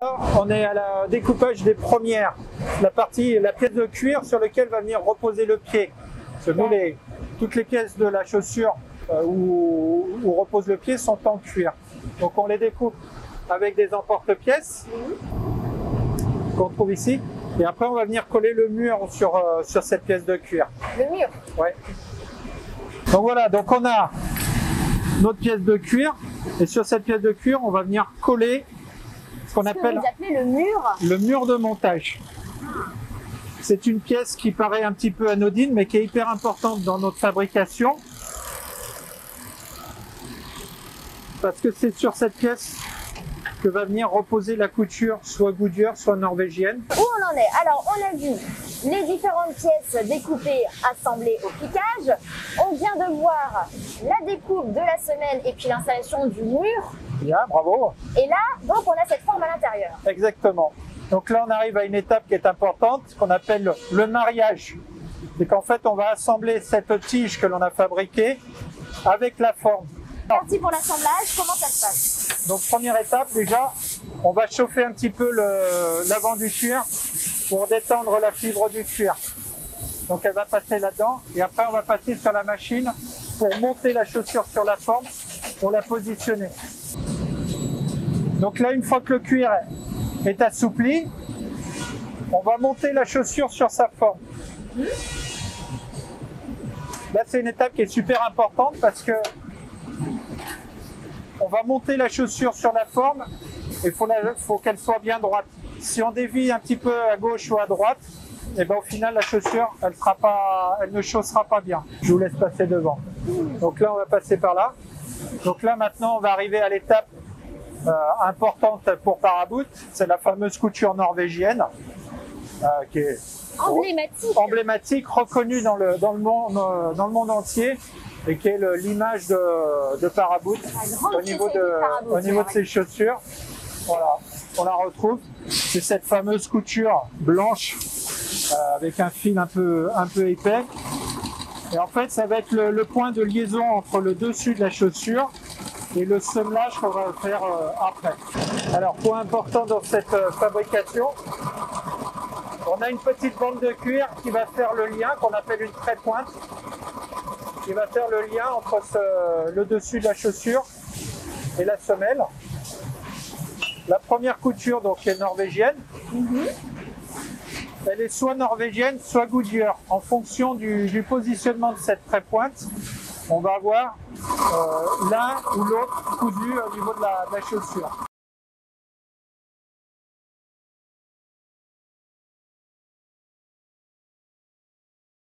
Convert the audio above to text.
On est à la découpage des premières, la pièce de cuir sur laquelle va venir reposer le pied. Toutes les pièces de la chaussure où repose le pied sont en cuir. Donc on les découpe avec des emporte-pièces qu'on trouve ici. Et après on va venir coller le mur sur cette pièce de cuir. Le mur? Ouais. Donc voilà, donc on a notre pièce de cuir. Et sur cette pièce de cuir, on va venir coller ce qu'on appelle vous appelez le mur? Le mur de montage. C'est une pièce qui paraît un petit peu anodine, mais qui est hyper importante dans notre fabrication. Parce que c'est sur cette pièce que va venir reposer la couture, soit Goodyear, soit norvégienne. Où on en est? Alors, on a vu les différentes pièces découpées, assemblées au piquage. On vient de voir la découpe de la semelle et puis l'installation du mur. Bien, bravo. Et là, donc, on a cette forme à l'intérieur. Exactement. Donc là, on arrive à une étape qui est importante, qu'on appelle le mariage. C'est qu'en fait, on va assembler cette tige que l'on a fabriquée avec la forme. Parti pour l'assemblage, comment ça se passe? Donc première étape, déjà, on va chauffer un petit peu l'avant du cuir pour détendre la fibre du cuir. Donc elle va passer là-dedans et après on va passer sur la machine pour monter la chaussure sur la forme, pour la positionner. Donc là, une fois que le cuir est assoupli, on va monter la chaussure sur sa forme. Là, c'est une étape qui est super importante parce que on va monter la chaussure sur la forme et il faut qu'elle soit bien droite. Si on dévie un petit peu à gauche ou à droite, et ben au final la chaussure elle ne chaussera pas bien. Je vous laisse passer devant. Donc là on va passer par là. Donc là maintenant on va arriver à l'étape importante pour Paraboot, c'est la fameuse couture norvégienne qui est emblématique, reconnue dans le monde entier. Et qui est l'image de Paraboot au niveau de ses chaussures. Voilà, on la retrouve. C'est cette fameuse couture blanche avec un fil un peu épais. Et en fait, ça va être le point de liaison entre le dessus de la chaussure et le semelage qu'on va faire après. Alors, point important dans cette fabrication, on a une petite bande de cuir qui va faire le lien, qu'on appelle une trait-pointe, qui va faire le lien entre le dessus de la chaussure et la semelle. La première couture donc est norvégienne. Elle est soit norvégienne, soit Goodyear. En fonction du positionnement de cette trait-pointe, on va avoir l'un ou l'autre cousu au niveau de la chaussure.